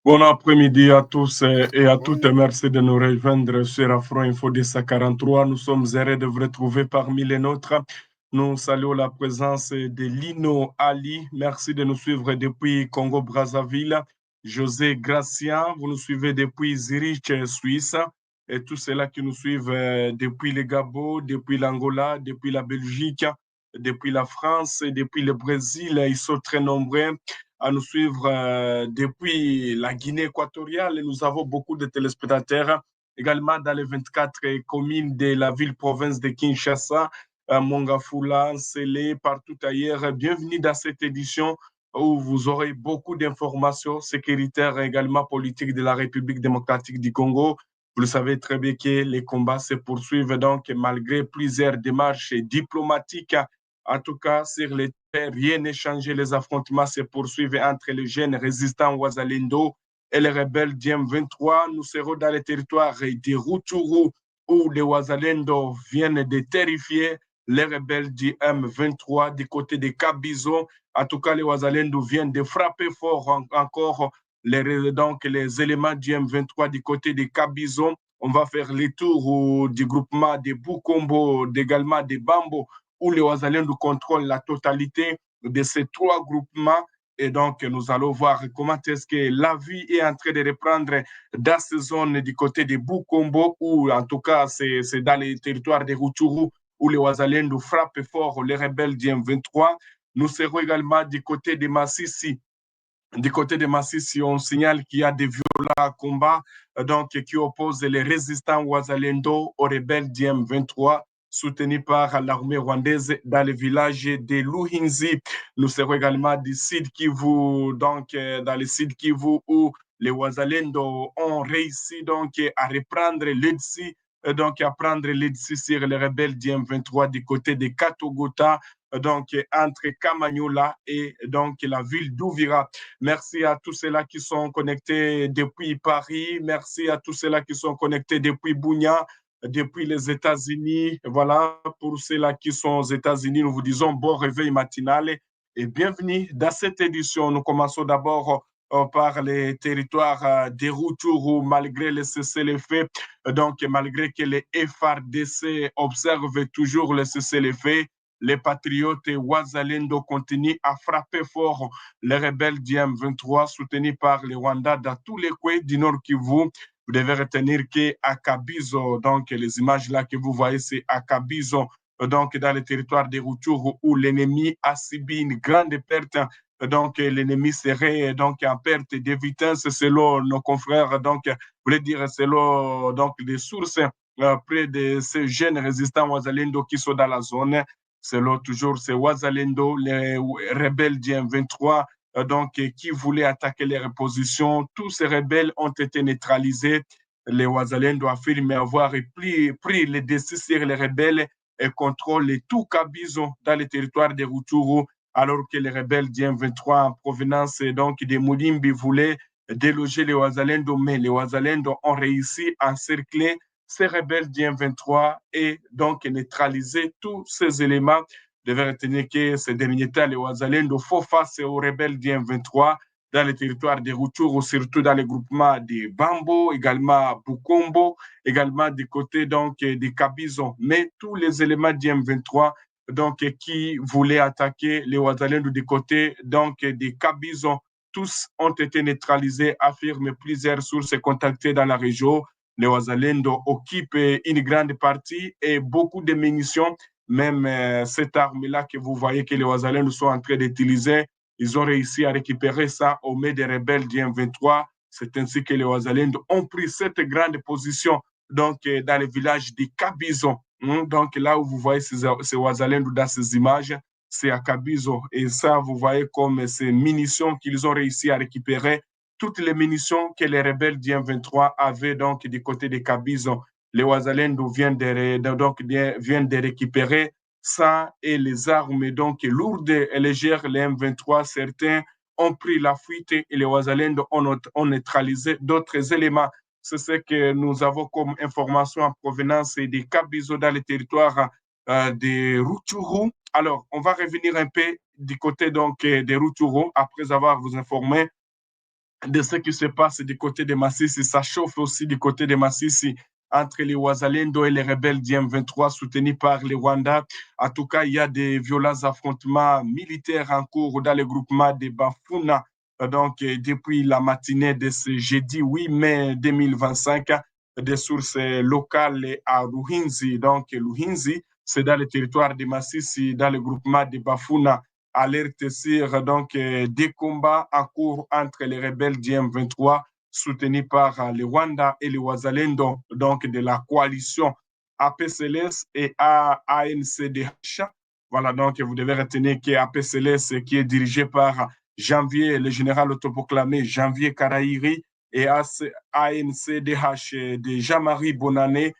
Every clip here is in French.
Bon après-midi à tous et à toutes. Merci de nous rejoindre sur Afro Info 243. Nous sommes heureux de vous retrouver parmi les nôtres. Nous saluons la présence de Lino Ali. Merci de nous suivre depuis Congo-Brazzaville. José Gracien, vous nous suivez depuis Zurich, Suisse. Et tous ceux-là qui nous suivent depuis le Gabon, depuis l'Angola, depuis la Belgique, depuis la France et depuis le Brésil. Ils sont très nombreux à nous suivre depuis la Guinée équatoriale. Nous avons beaucoup de téléspectateurs également dans les 24 communes de la ville-province de Kinshasa, Mongafula, Nsele, partout ailleurs. Bienvenue dans cette édition où vous aurez beaucoup d'informations sécuritaires et également politiques de la République démocratique du Congo. Vous le savez très bien que les combats se poursuivent donc malgré plusieurs démarches diplomatiques. En tout cas, sur les terres, rien n'est changé. Les affrontements se poursuivent entre les jeunes résistants Ouazalendo et les rebelles d'IM23. Nous serons dans les territoires de Rutshuru où les Ouazalendo viennent de terrifier les rebelles du M23 du côté de Kabizo. En tout cas, les Ouazalendo viennent de frapper fort encore donc, les éléments du M23 du côté de Kabizo. On va faire les tours du groupement de Bukombo, également de Bambo, où les Ouazalendo contrôlent la totalité de ces trois groupements. Et donc, nous allons voir comment est-ce que la vie est en train de reprendre dans ces zones du côté de Bukombo, ou en tout cas, c'est dans les territoires de Rutshuru, où les Ouazalendo frappent fort les rebelles du M23. Nous serons également du côté de Massissi. Du côté de Massissi, on signale qu'il y a des violents combats donc, qui opposent les résistants Ouazalendo aux rebelles du M23 soutenus par l'armée rwandaise dans le village de Luhinzi. Nous serons également du Sud Kivu, donc dans le Sud Kivu où les Ouazalendo ont réussi donc à reprendre l'Edsi, donc à prendre l'Edsi sur les rebelles du M23 du côté de Katogota, donc entre Kamanyola et donc la ville d'Ouvira. Merci à tous ceux-là qui sont connectés depuis Paris. Merci à tous ceux-là qui sont connectés depuis Bounia, depuis les États-Unis. Voilà, pour ceux-là qui sont aux États-Unis, nous vous disons bon réveil matinal et bienvenue dans cette édition. Nous commençons d'abord par les territoires des Rutshuru, malgré les cessez-le-feu, donc malgré que les FRDC observent toujours les cessez-le-feu, les patriotes Ouazalendo continuent à frapper fort les rebelles du M23 soutenus par le Rwanda dans tous les coins du Nord Kivu. Vous devez retenir qu'à Kabizo, donc les images là que vous voyez, c'est à Kabizo, donc dans le territoire de Rutshuru où l'ennemi a subi une grande perte. Donc l'ennemi serait donc en perte de vitesse selon nos confrères, donc voulez dire selon donc des sources près de ces jeunes résistants Ouazalendo qui sont dans la zone. Selon toujours ces Ouazalendo, les rebelles du M23, donc, qui voulaient attaquer les repositions. Tous ces rebelles ont été neutralisés. Les Ouazalendo affirment avoir pris les décisions sur les rebelles et contrôlent tout Kabizo dans le territoire de Rutshuru, alors que les rebelles du M23 en provenance donc de Moulimbi voulaient déloger les Ouazalendo, mais les Ouazalendo ont réussi à encercler ces rebelles du M23 et donc neutraliser tous ces éléments. Vous devez retenir que ces derniers temps, les Ouazalendo font face aux rebelles du M23 dans le territoire de Rutshuru, surtout dans les groupements de Bambo, également Bukombo, également du côté donc de Kabizo. Mais tous les éléments du M23 donc, qui voulaient attaquer les Ouazalendo du côté donc de Kabizo, tous ont été neutralisés, affirment plusieurs sources contactées dans la région. Les Ouazalendo occupent une grande partie et beaucoup de munitions. Même cette arme-là que vous voyez que les Ouazalendo sont en train d'utiliser, ils ont réussi à récupérer ça au milieu des rebelles du M23. C'est ainsi que les Ouazalendo ont pris cette grande position donc, dans le village de Kabizo. Donc là où vous voyez ces Ouazalendo dans ces images, c'est à Kabizo. Et ça, vous voyez comme ces munitions qu'ils ont réussi à récupérer, toutes les munitions que les rebelles du M23 avaient donc du côté de Kabizo. Les Ouazalendo viennent de récupérer ça et les armes donc lourdes et légères, les M23, certains ont pris la fuite et les Ouazalendo ont neutralisé d'autres éléments. C'est ce que nous avons comme information en provenance de Kabizo dans le territoire de Rutshuru. Alors, on va revenir un peu du côté donc de Rutshuru après avoir vous informé de ce qui se passe du côté de Massissi. Ça chauffe aussi du côté de Massissi entre les Ouazalendo et les rebelles du M23 soutenus par les Rwandais. En tout cas, il y a des violents affrontements militaires en cours dans le groupement de Bafuna. Donc, depuis la matinée de ce jeudi 8 mai 2025, des sources locales à Ruhinzi. Donc, Ruhinzi, c'est dans le territoire de Massissi, dans le groupement de Bafuna, alerte sur donc, des combats en cours entre les rebelles du M23 soutenus par le Rwanda et le Wazalendo, donc de la coalition APCLS et ANCDH. Voilà, donc vous devez retenir que APCLS qui est dirigé par Janvier, le général autoproclamé Janvier Karaïri, et ANCDH de Jean-Marie Bonané,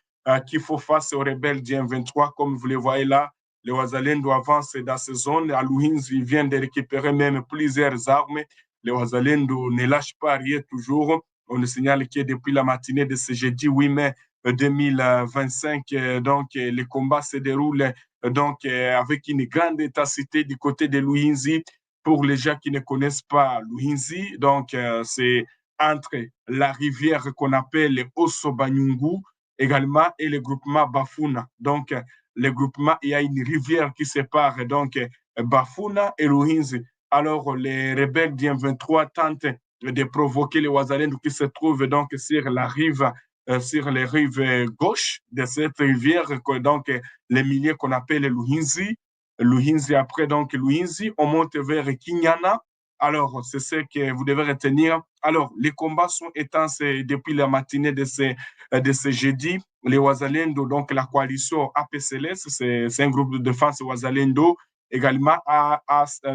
qui font face aux rebelles du M23, comme vous le voyez là. Les Ouazalendo avancent dans ces zones. À Louhins, ils viennent de récupérer même plusieurs armes. Les Ouazalendo ne lâchent pas rien toujours. On nous signale que depuis la matinée de ce jeudi 8 mai 2025, donc les combats se déroulent donc avec une grande intensité du côté de Louhinzi. Pour les gens qui ne connaissent pas Louhinzi, donc c'est entre la rivière qu'on appelle Osso Banyungu également et le groupement Bafuna. Donc le groupement, il y a une rivière qui sépare donc Bafuna et Louhinzi. Alors les rebelles du M23 tentent de provoquer les Ouazalendo qui se trouvent donc sur la rive, sur les rives gauches de cette rivière, donc les milieux qu'on appelle Louhinzi. Louhinzi, après donc Louhinzi, on monte vers Kinyana. Alors, c'est ce que vous devez retenir. Alors, les combats sont intenses depuis la matinée de ce jeudi. Les Ouazalendo, donc la coalition APCLS, c'est un groupe de défense Ouazalendo, également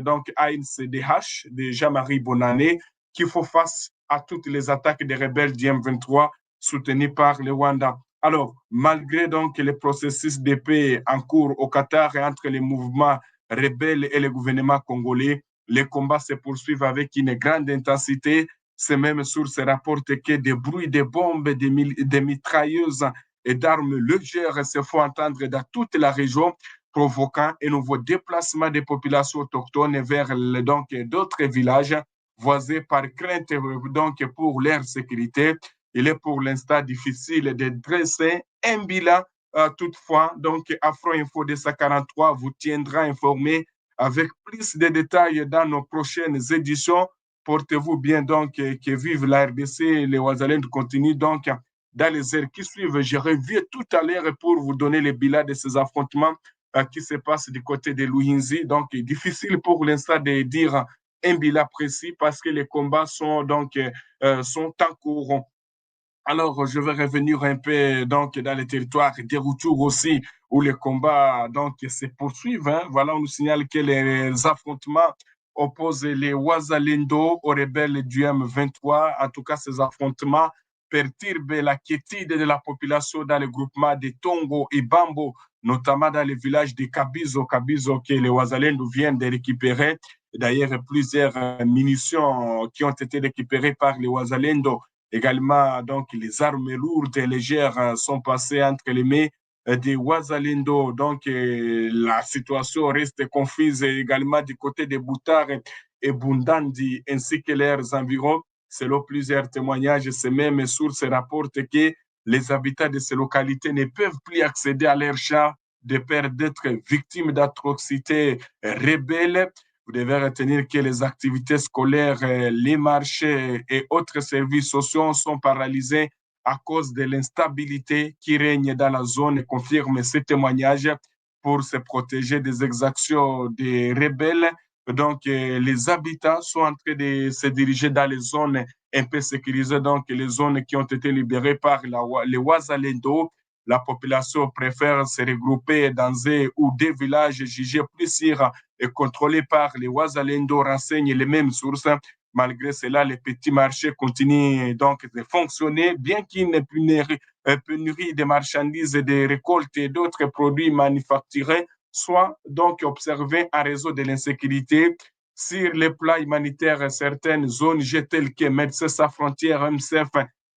donc ANCDH de Jean-Marie Bonané, qui font face à toutes les attaques des rebelles du M23 soutenus par le Rwanda. Alors, malgré donc les processus de paix en cours au Qatar et entre les mouvements rebelles et le gouvernement congolais, les combats se poursuivent avec une grande intensité. Ces mêmes sources rapportent que des bruits de bombes, des mitrailleuses et d'armes légères se font entendre dans toute la région, provoquant un nouveau déplacement des populations autochtones vers donc d'autres villages voisés par crainte donc pour leur sécurité. Il est pour l'instant difficile de dresser un bilan. Toutefois, donc Afro Info 243 vous tiendra informé avec plus de détails dans nos prochaines éditions. Portez-vous bien donc, que vive la RDC, les Ouazalendo continuent donc dans les heures qui suivent. Je reviens tout à l'heure pour vous donner le bilan de ces affrontements qui se passent du côté de Louhinzi. Donc, difficile pour l'instant de dire un bilan précis parce que les combats sont donc sont en cours. Alors, je vais revenir un peu donc dans les territoires des retours aussi où les combats donc se poursuivent. Hein. Voilà, on nous signale que les affrontements opposent les Ouazalendo aux rebelles du M23. En tout cas, ces affrontements perturbent la quiétude de la population dans le groupement de Tongo et Bambo, notamment dans le village de Kabizo. Kabizo que les Ouazalendo viennent de récupérer. D'ailleurs, plusieurs munitions qui ont été récupérées par les Ouazalendo. Également, donc, les armes lourdes et légères sont passées entre les mains des Ouazalendo. Donc, la situation reste confuse également du côté des Boutard et Bundandi, ainsi que leurs environs. Selon plusieurs témoignages, ces mêmes sources rapportent que les habitants de ces localités ne peuvent plus accéder à leurs champs de peur d'être victimes d'atrocités rebelles. Vous devez retenir que les activités scolaires, les marchés et autres services sociaux sont paralysés à cause de l'instabilité qui règne dans la zone et confirme ces témoignages pour se protéger des exactions des rebelles. Donc, les habitants sont en train de se diriger dans les zones un peu sécurisées, donc les zones qui ont été libérées par les Ouazalendo. La population préfère se regrouper dans un ou des villages jugés plus sûrs et contrôlés par les Ouazalendo, renseignent les mêmes sources. Malgré cela, les petits marchés continuent donc de fonctionner, bien qu'il n'y ait plus une pénurie de marchandises, de récoltes et d'autres produits manufacturés, soit donc observé en raison de l'insécurité. Sur les plans humanitaires, certaines zones telles que Médecins sans frontières, MSF,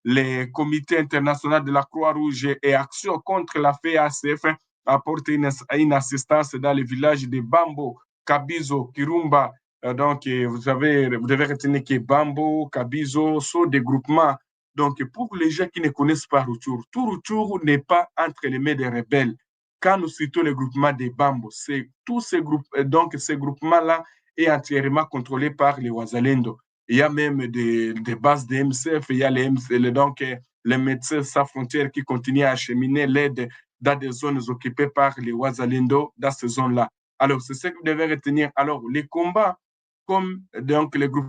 les comités internationaux de la Croix-Rouge et Action contre la FACF apportent une assistance dans les villages de Bambo, Kabizo, Kirumba Vous devez retenir que Bambo, Kabizo sont des groupements. Donc, pour les gens qui ne connaissent pas Rutshuru, tout Rutshuru n'est pas entre les mains des rebelles. Quand nous citons le groupement des Bambo, c'est tous ces groupes, donc ces groupements-là est entièrement contrôlé par les Wazalendo. Il y a même des bases de MCF, il y a les médecins sans frontières qui continuent à acheminer l'aide dans des zones occupées par les Wazalendo dans ces zones-là. Alors, c'est ce que vous devez retenir. Alors, les combats, comme donc les groupes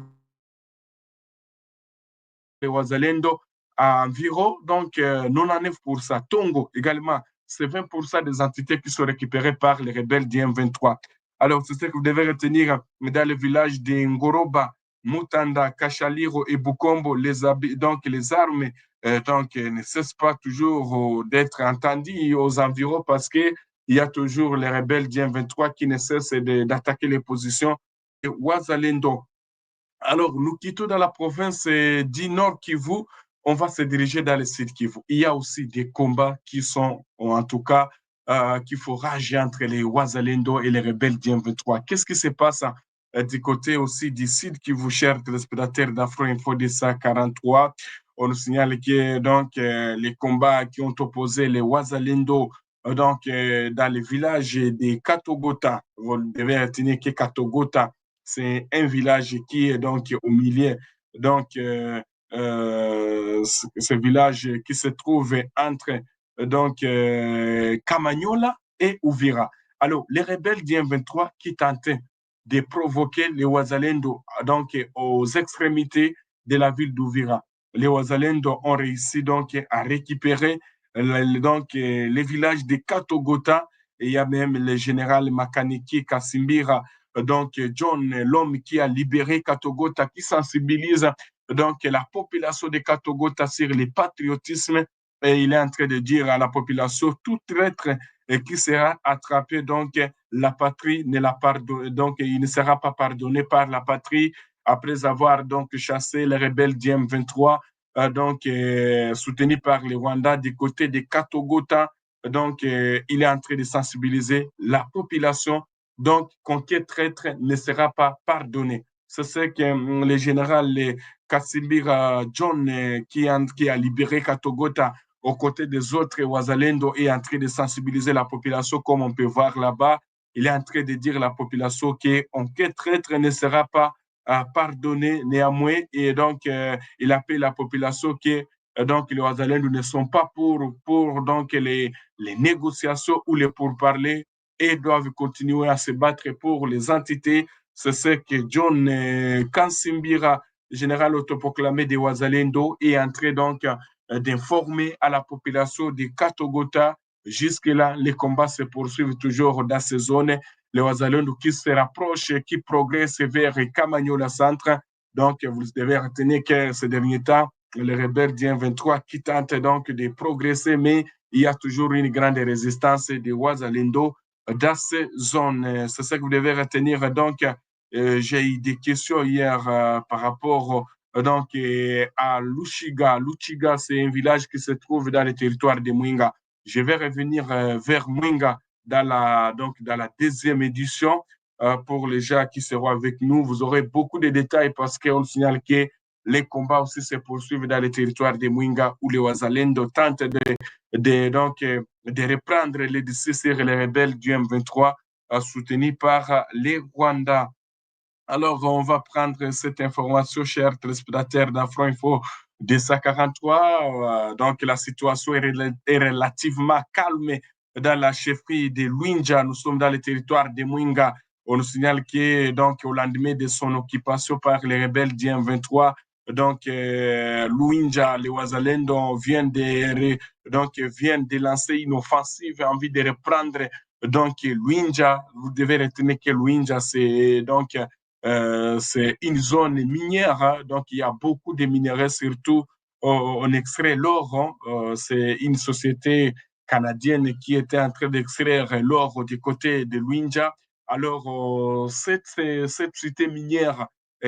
de Wazalendo, à environ donc 99%. Tongo également, c'est 20% des entités qui sont récupérées par les rebelles du M23. Alors, c'est ce que vous devez retenir dans le village de Ngoroba, Mutanda, Kachaliro et Bukombo, donc les armes ne cessent pas toujours d'être entendues aux environs parce qu'il y a toujours les rebelles du M23 qui ne cessent d'attaquer les positions de Wazalendo. Alors, nous quittons dans la province du Nord Kivu, on va se diriger dans le Sud Kivu. Il y a aussi des combats qui sont, en tout cas, qu'il faut rager entre les Wazalendo et les rebelles du M23. Qu'est-ce qui se passe du côté aussi du Sud Kivu, chers téléspectateurs d'Afro Info 243? On nous signale que les combats qui ont opposé les Wazalendo dans le village de Katogota, vous devez retenir que Katogota, c'est un village qui est donc au milieu. Donc, ce village qui se trouve entre Camagnola et Uvira. Alors, les rebelles du M23 qui tentaient de provoquer les Ouazalendo aux extrémités de la ville d'Uvira. Les Ouazalendo ont réussi donc à récupérer les villages de Katogota et il y a même le général Makaniki Kasimbira John, l'homme qui a libéré Katogota, qui sensibilise la population de Katogota sur le patriotisme, et il est en train de dire à la population, tout traître qui sera attrapé, la patrie ne la pardonne, il ne sera pas pardonné par la patrie après avoir chassé les rebelles du M23, soutenus par les Rwandais du côté de Katogota. Il est en train de sensibiliser la population donc, conquête traître ne sera pas pardonné. C'est ce que le général Kassimbira John, qui a libéré Katogota aux côtés des autres Ouazalendo, est en train de sensibiliser la population, comme on peut voir là-bas. Il est en train de dire à la population qu'enquête traître ne sera pas pardonné néanmoins. Et il appelle la population que les Ouazalendo ne sont pas pour les négociations ou les pourparlers et doivent continuer à se battre pour les entités. C'est ce que John Kansimbira, général autoproclamé de Ouazalendo, est en train d'informer à la population de Katogota. Jusque-là, les combats se poursuivent toujours dans ces zones. Les Ouazalendo qui se rapprochent, qui progressent vers Kamagnola Centre. Donc, vous devez retenir que ces derniers temps, les rebelles du 23 qui tentent donc de progresser, mais il y a toujours une grande résistance des Ouazalendo dans ces zones. C'est ça que vous devez retenir. J'ai eu des questions hier par rapport à Luchiga. Luchiga, c'est un village qui se trouve dans le territoire de Mwenga. Je vais revenir vers Mwenga dans la deuxième édition. Pour les gens qui seront avec nous, vous aurez beaucoup de détails parce qu'on signale que les combats aussi se poursuivent dans le territoire de Mwenga où les Ouazalendo tentent de reprendre les sur les rebelles du M23 soutenus par les Rwandais. Alors, on va prendre cette information, chers téléspectateurs d'Afro Info 243. La situation est relativement calme dans la chefferie de Luinja. Nous sommes dans le territoire de Mwenga. On nous signale que, au lendemain de son occupation par les rebelles du M23, Luinja, les Ouazalendo viennent de lancer une offensive en envie de reprendre Luinja. Vous devez retenir que Luinja, c'est une zone minière, hein, donc il y a beaucoup de minerais, surtout on extrait l'or. Hein, c'est une société canadienne qui était en train d'extraire l'or du côté de Luinja. Alors, cette cité minière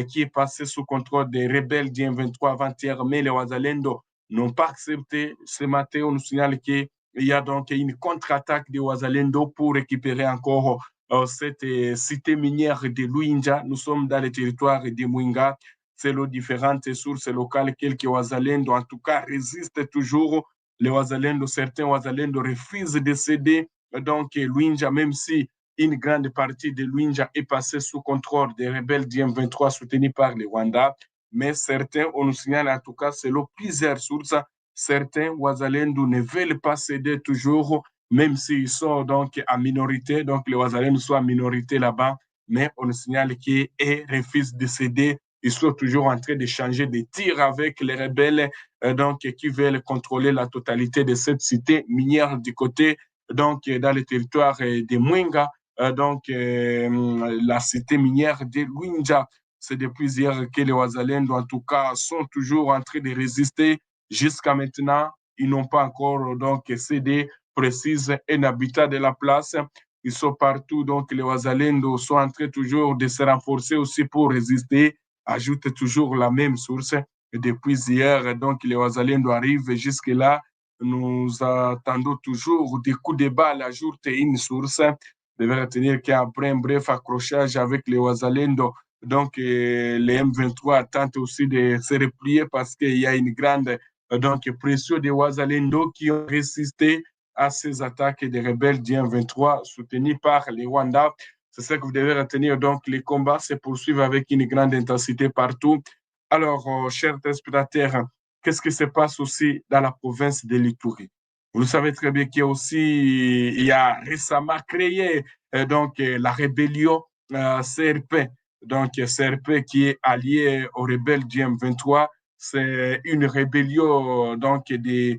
qui est passée sous contrôle des rebelles du M23 avant-hier, mais les Ouazalendo n'ont pas accepté. Ce matin, on nous signale qu'il y a donc une contre-attaque des Ouazalendo pour récupérer encore cette cité minière de Luinja. Nous sommes dans le territoire de Mouinga. Selon différentes sources locales, quelques Ouazalendo, en tout cas, résistent toujours. Les Ouazalendo, certains Ouazalendo refusent de céder. Donc, Luinja, même si une grande partie de Luinja est passée sous contrôle des rebelles du M23 soutenus par les Rwandais, mais certains, on nous signale en tout cas, selon plusieurs sources, certains Ouazalendo ne veulent pas céder toujours, même s'ils sont donc en minorité, donc les Ouazalendo sont en minorité là-bas, mais on nous signale qu'ils refusent de céder. Ils sont toujours en train de changer de tir avec les rebelles donc, qui veulent contrôler la totalité de cette cité minière du côté, donc dans le territoire de Mwenga, donc la cité minière de Luinja. C'est depuis hier que les Ouazalendo, en tout cas, sont toujours en train de résister. Jusqu'à maintenant, ils n'ont pas encore donc cédé, précise un habitat de la place. Ils sont partout, donc les Ouazalendo sont en train toujours de se renforcer aussi pour résister. Ajoute toujours la même source. Et depuis hier, donc les Ouazalendo arrivent jusque-là. Nous attendons toujours des coups de balle, ajoute une source. Vous devez retenir qu'après un bref accrochage avec les Ouazalendo, donc les M23 tentent aussi de se replier parce qu'il y a une grande donc pression des Ouazalendo qui ont résisté à ces attaques des rebelles du M23 soutenus par les Rwandais. C'est ça que vous devez retenir. Donc, les combats se poursuivent avec une grande intensité partout. Alors, chers téléspectateurs, qu'est-ce qui se passe aussi dans la province de l'Itourie? Vous le savez très bien qu'il y a aussi, il y a récemment créé donc la rébellion CRP. Donc, CRP qui est allié aux rebelles du M23. C'est une rébellion de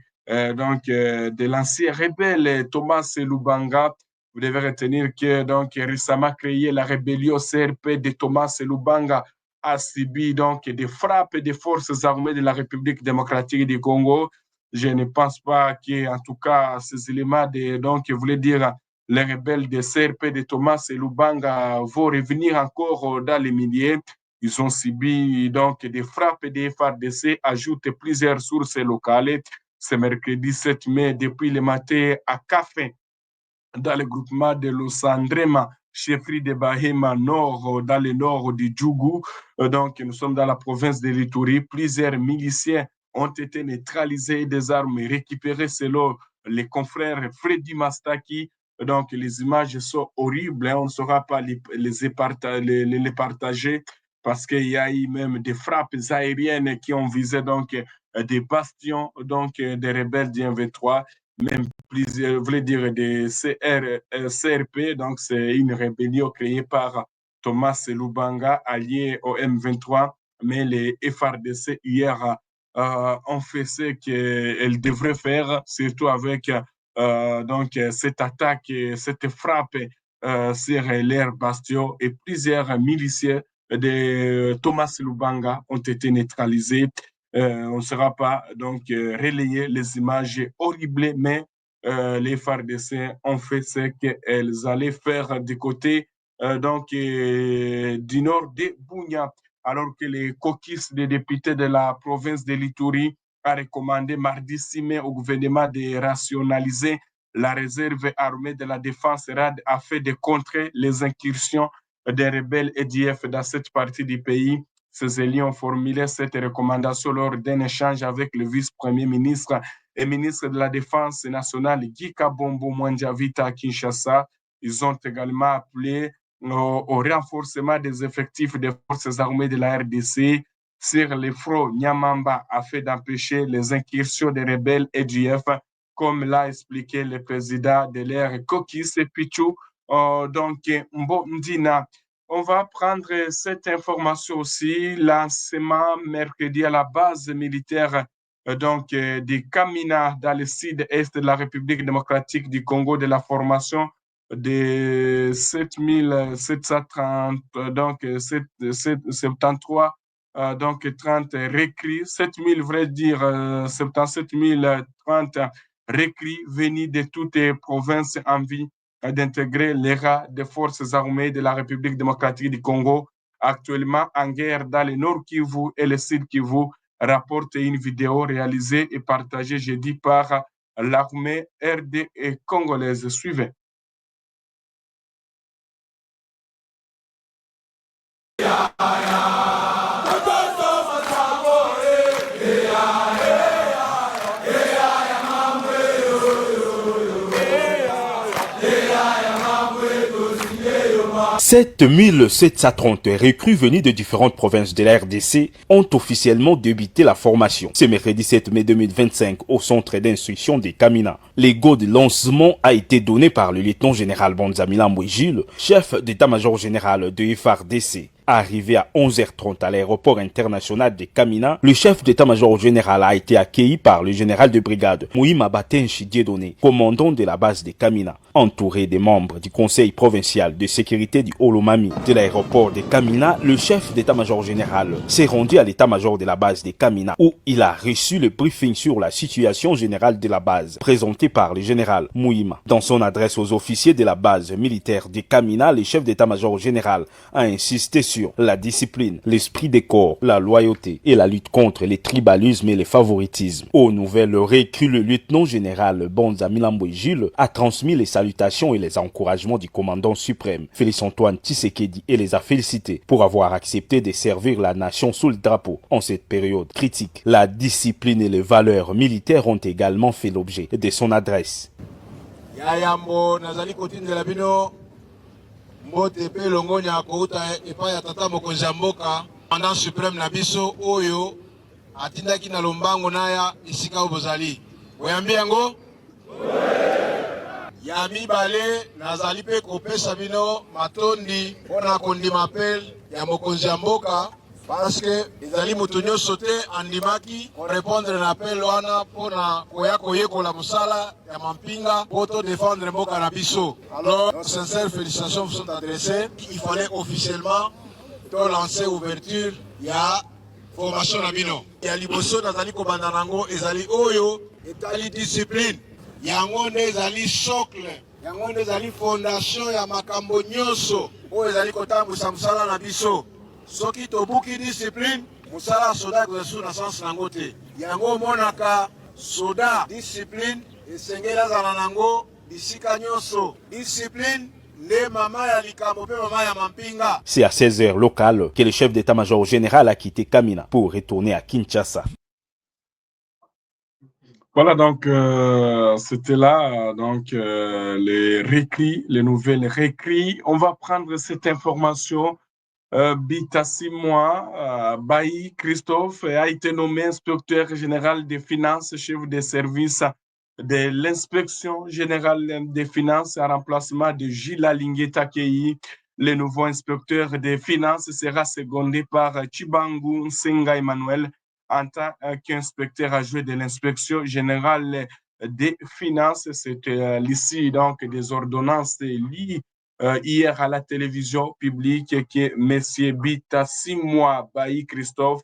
l'ancien rebelle Thomas Lubanga. Vous devez retenir que donc récemment créé la rébellion CRP de Thomas Lubanga a subi donc des frappes des forces armées de la République démocratique du Congo. Je ne pense pas que, en tout cas, ces éléments donc voulaient dire les rebelles de CRP de Thomas et Lubanga vont revenir encore dans les milliers. Ils ont subi donc des frappes des FARDC, ajoutent plusieurs sources locales. Ce mercredi 7 mai, depuis le matin à Café, dans le groupement de Losandrema, chefferie de Bahema Nord, dans le nord du Djougou. Donc, nous sommes dans la province de l'Itourie. Plusieurs miliciens ont été neutralisés et des armes récupérées selon les confrères Freddy Mastaki. Donc, les images sont horribles. On ne saura pas les partager parce qu'il y a eu même des frappes aériennes qui ont visé donc des bastions donc des rebelles du M23, même plusieurs, voulait dire des CRP, donc c'est une rébellion créée par Thomas Lubanga, allié au M23, mais les FRDC hier ont fait ce qu'elles devraient faire, surtout avec donc cette attaque, cette frappe sur l'air bastion et plusieurs miliciens de Thomas Lubanga ont été neutralisés. On ne sera pas donc relayer les images horribles, mais les FARDC ont fait ce qu'elles allaient faire du côté donc du nord de Bounia, alors que les caucus des députés de la province de l'Itourie a recommandé mardi 6 mai au gouvernement de rationaliser la réserve armée de la défense RAD afin de contrer les incursions des rebelles EDF dans cette partie du pays. Ces élus ont formulé cette recommandation lors d'un échange avec le vice-premier ministre et ministre de la Défense nationale Guy Kabombo Mwandiavita à Kinshasa. Ils ont également appelé au renforcement des effectifs des forces armées de la RDC sur les fronts Nyamamba afin d'empêcher les incursions des rebelles EDF, comme l'a expliqué le président de l'air Kokis Pichou, donc Mbondina. On va prendre cette information aussi, lancement mercredi à la base militaire donc des Kamina dans le sud-est de la République démocratique du Congo, de la formation de 7730, donc 73, donc 30 recrues, 7000, vrai dire 77 030 recrues venus de toutes les provinces en vie d'intégrer l'ERA des forces armées de la République démocratique du Congo, actuellement en guerre dans le Nord Kivu et le Sud Kivu, rapporte une vidéo réalisée et partagée jeudi par l'armée RD et congolaise. Suivez. Sept 730 recrues venues de différentes provinces de la RDC ont officiellement débuté la formation. Ce mercredi 7 mai 2025 au centre d'instruction des Kamina. Le go de lancement a été donné par le lieutenant général Bonzamila Mbouejil, chef d'état-major général de FARDC. Arrivé à 11h30 à l'aéroport international de Kamina, le chef d'état-major général a été accueilli par le général de brigade Mouima Batenchi Diedone, commandant de la base de Kamina, entouré des membres du conseil provincial de sécurité du Olomami. De l'aéroport de Kamina, le chef d'état-major général s'est rendu à l'état-major de la base de Kamina où il a reçu le briefing sur la situation générale de la base, présenté par le général Mouima. Dans son adresse aux officiers de la base militaire de Kamina, le chef d'état-major général a insisté sur la discipline, l'esprit des corps, la loyauté et la lutte contre les tribalismes et les favoritismes. Aux nouvelles recrues, le lieutenant général Bonzamila Mbouejil a transmis les salutations et les encouragements du commandant suprême, Félix-Antoine Tshisekedi, et les a félicités pour avoir accepté de servir la nation sous le drapeau en cette période critique. La discipline et les valeurs militaires ont également fait l'objet de son adresse. Mbote pe longonya kouta epa ya tata mokonzi ya mboka commandant suprême na biso oyo atindaki na lombango naya isika obozali oyambi yango ya mibale nazali pe kopesa bino matondi mpona kondima apel ya mokonzi ya mboka parce que ezali moto nyonso te andimaki korépondre na appel wana mpona koya koyekola mosala ya mampinga po to défendre mboka na biso. Alors, nos sincères félicitations vous sont adressées. Il fallait officiellement to lancer ouverture ya formation na bino. Ya liboso nazali kobanda nango ezali oyo etali discipline. Yango nde ezali socle. Yango nde ezali fondation ya makambo nyonso oyo ezali kotambwisa mosala na biso. Soki tobuki discipline, musala soda kuzesu na sens nango te. Yango monaka soda discipline esengela zana nango bisika nyonso. Discipline nde mama ya likambo pe mama ya mampinga. C'est à 16h locales que le chef d'état-major général a quitté Kamina pour retourner à Kinshasa. Voilà, donc c'était là les récrits, les nouvelles récrits. On va prendre cette information. Bitassi Moi, Bailly Christophe a été nommé inspecteur général des finances, chef des services de l'inspection générale des finances en remplacement de Gilles Alingueta Kei. Le nouveau inspecteur des finances sera secondé par Chibangu Nsenga Emmanuel en tant qu'inspecteur adjoint de l'inspection générale des finances. C'était l'ici donc des ordonnances liées hier à la télévision publique que M. Bitassi Moi Bailly Christophe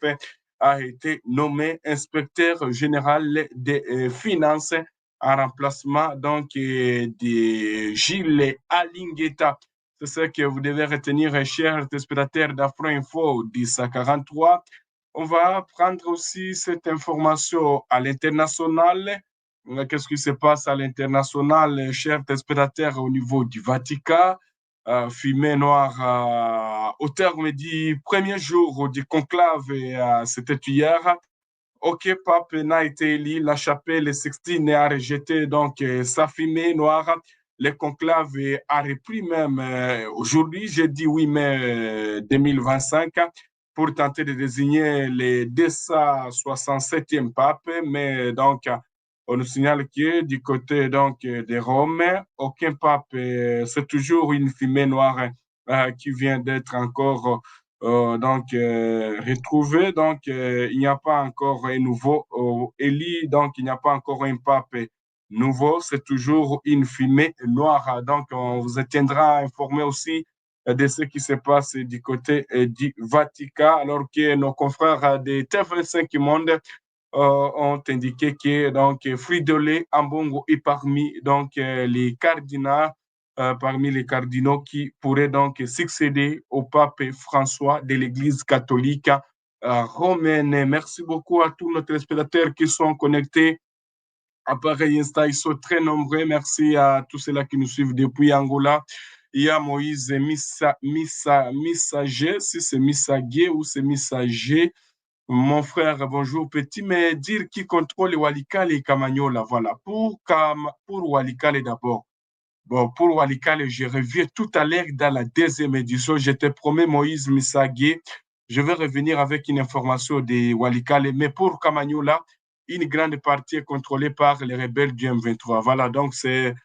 a été nommé inspecteur général des finances en remplacement donc de Gilles Alingueta. C'est ce que vous devez retenir, chers téléspectateurs d'Afro-Info 1043. On va prendre aussi cette information à l'international. Qu'est-ce qui se passe à l'international, chers téléspectateurs, au niveau du Vatican? Fumée noire au terme du premier jour du conclave, c'était hier. Aucun pape n'a été élu, la chapelle Sixtine a rejeté donc sa fumée noire. Le conclave a repris même aujourd'hui, jeudi 8 mai 2025, pour tenter de désigner le 267e pape, mais donc on nous signale que du côté donc de Rome, aucun pape, c'est toujours une fumée noire qui vient d'être encore retrouvée. Donc, il n'y a pas encore un nouveau élu, donc il n'y a pas encore un pape nouveau, c'est toujours une fumée noire. Donc, on vous tiendra informé aussi de ce qui se passe du côté du Vatican, alors que nos confrères de TV5 Monde ont indiqué que donc Fridolin Ambongo est parmi donc les cardinaux qui pourraient donc succéder au pape François de l'Église catholique romaine. Merci beaucoup à tous nos téléspectateurs qui sont connectés. Appareil Insta, ils sont très nombreux. Merci à tous ceux-là qui nous suivent depuis Angola. Il y a Moïse Missager, si c'est Missagué ou c'est Missager. Mon frère, bonjour. Peux-tu me dire qui contrôle Walikale et Kamanyola? Voilà. Pour Walikale d'abord. Bon, pour Walikale, je reviens tout à l'heure dans la deuxième édition. Je te promets, Moïse Missagué, je vais revenir avec une information de Walikale. Mais pour Kamanyola, une grande partie est contrôlée par les rebelles du M23. Voilà, donc c'est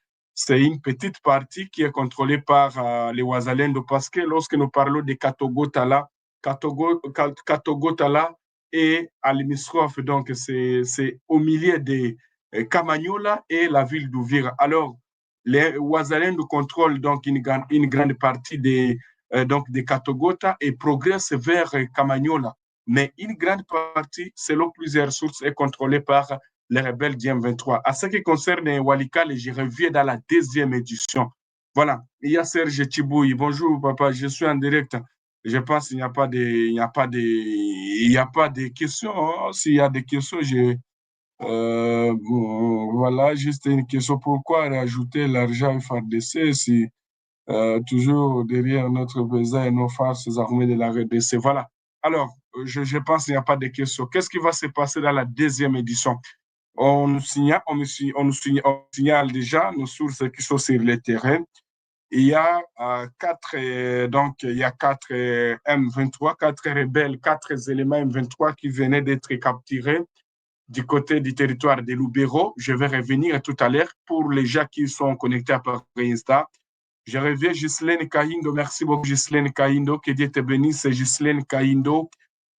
une petite partie qui est contrôlée par les Ouazalendo parce que lorsque nous parlons de Katogotala, Katogotala et à l'hémistrofe, donc c'est au milieu de Kamanyola et la ville d'Ouvira. Alors, les Ouazalendo contrôlent donc une grande partie donc des Katogota et progressent vers Kamanyola. Mais une grande partie, selon plusieurs sources, est contrôlée par les rebelles du M23. À ce qui concerne Walikale, je reviens dans la deuxième édition. Voilà, il y a Serge Tibouy. Bonjour papa, je suis en direct. Je pense qu'il n'y a pas de questions. Hein. S'il y a des questions, voilà, juste une question. Pourquoi rajouter l'argent FARDC si toujours derrière notre président et nos forces armées de la RDC? Voilà. Alors, je pense qu'il n'y a pas de questions. Qu'est-ce qui va se passer dans la deuxième édition? On signale déjà nos sources qui sont sur le terrain. Il y a donc il y a quatre M23, quatre rebelles, quatre éléments M23 qui venaient d'être capturés du côté du territoire de Lubero. Je vais revenir tout à l'heure pour les gens qui sont connectés à Paris Insta. Je reviens, Ghislaine Kahindo. Merci beaucoup, Ghislaine Kahindo. Que Dieu te bénisse, c'est Ghislaine Kahindo.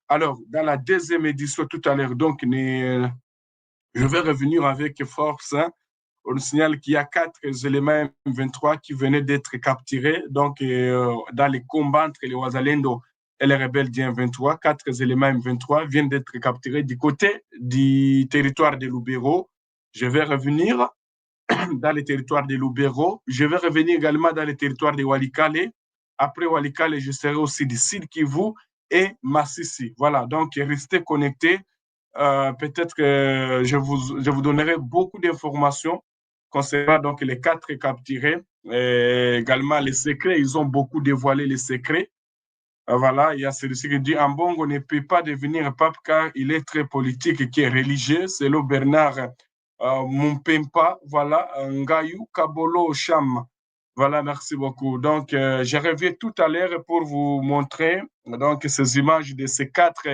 Alors, dans la deuxième édition tout à l'heure, donc, je vais revenir avec force. Hein. On signale qu'il y a quatre éléments M23 qui venaient d'être capturés donc, dans les combats entre les Ouazalendo et les rebelles du M23. Quatre éléments M23 viennent d'être capturés du côté du territoire de Lubero. Je vais revenir dans les territoires de Lubero. Je vais revenir également dans les territoires de Walikale. Après Walikale, je serai aussi du Sud Kivu et Massissi. Voilà, donc restez connectés. Peut-être que je vous donnerai beaucoup d'informations concernant donc les quatre capturés. Et également les secrets, ils ont beaucoup dévoilé les secrets. Voilà, il y a celui-ci qui dit Ambongo ne peut pas devenir pape car il est très politique et qui est religieux. C'est le Bernard Mumpempa. Voilà, Ngayou Kabolo Cham. Voilà, merci beaucoup. Donc, je reviens tout à l'heure pour vous montrer donc, ces images de ces quatre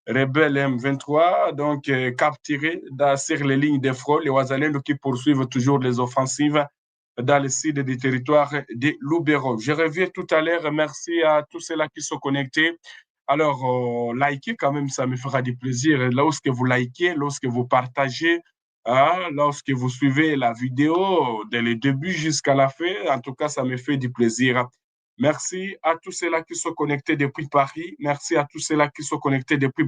rebelles M23 donc, capturés sur les lignes de front, les Ouazalendo qui poursuivent toujours les offensives dans le sud du territoire de Lubero. Je reviens tout à l'heure. Merci à tous ceux-là qui sont connectés. Alors, likez quand même, ça me fera du plaisir. Lorsque vous likez, lorsque vous partagez, lorsque vous suivez la vidéo dès le début jusqu'à la fin, en tout cas, ça me fait du plaisir. Merci à tous ceux-là qui sont connectés depuis Paris. Merci à tous ceux-là qui sont connectés depuis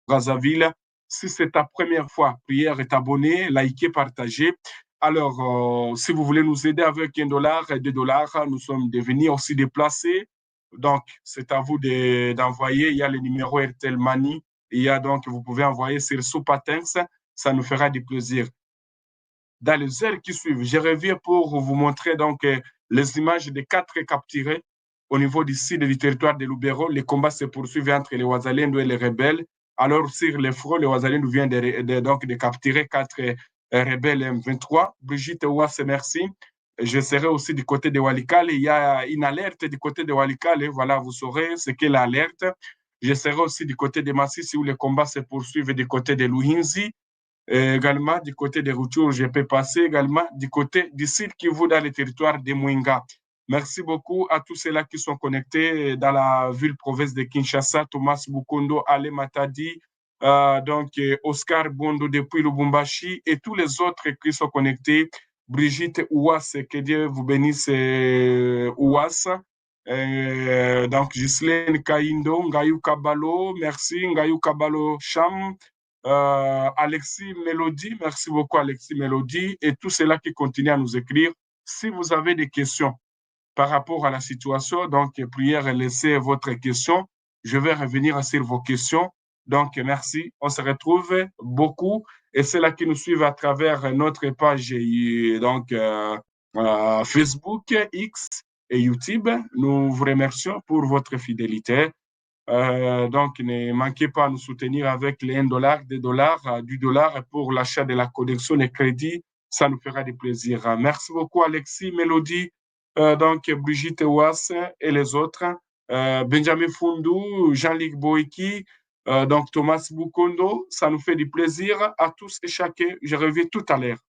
Brazzaville. Si c'est ta première fois, prière et t'abonner, liker, partager. Alors, si vous voulez nous aider avec $1, $2, nous sommes devenus aussi déplacés. Donc, c'est à vous d'envoyer. Il y a le numéro Airtel Money. Il y a donc, vous pouvez envoyer sur Soupatens. Ça nous fera du plaisir. Dans les heures qui suivent, je reviens pour vous montrer donc les images des quatre capturés au niveau du sud du territoire de Lubero. Les combats se poursuivent entre les Ouazalendo et les rebelles. Alors, sur les fronts, les Ouazalendo viennent donc de capturer quatre rebelles M23. Brigitte Ouasse, merci. Je serai aussi du côté de Walikale. Il y a une alerte du côté de Walikale. Voilà, vous saurez ce qu'est l'alerte. Je serai aussi du côté de Massissi où les combats se poursuivent du côté de Luhinzi. Également du côté des Rutshuru, je peux passer également du côté du sud Kivu dans le territoire de Mwenga. Merci beaucoup à tous ceux-là qui sont connectés dans la ville-province de Kinshasa, Thomas Bukondo, Ale Matadi, donc Oscar Bondo depuis Lubumbashi et tous les autres qui sont connectés. Brigitte Ouass, que Dieu vous bénisse, Ouass. Donc Ghislaine Kaindo, Ngayou Kabalo, merci, Ngayou Kabalo Cham. Alexis Mélodie, merci beaucoup Alexis Mélodie et tous ceux-là qui continuent à nous écrire. Si vous avez des questions par rapport à la situation, donc prière, laissez votre question. Je vais revenir sur vos questions. Donc merci, on se retrouve beaucoup et ceux-là qui nous suivent à travers notre page donc Facebook, X et YouTube. Nous vous remercions pour votre fidélité. Donc, ne manquez pas à nous soutenir avec les 1 dollar, 2 dollars, du dollar pour l'achat de la connexion et crédit. Ça nous fera du plaisir. Merci beaucoup, Alexis, Mélodie, donc Brigitte Wass et les autres. Benjamin Fundou, Jean-Luc Boiki, donc Thomas Bukondo. Ça nous fait du plaisir à tous et chacun. Je reviens tout à l'heure.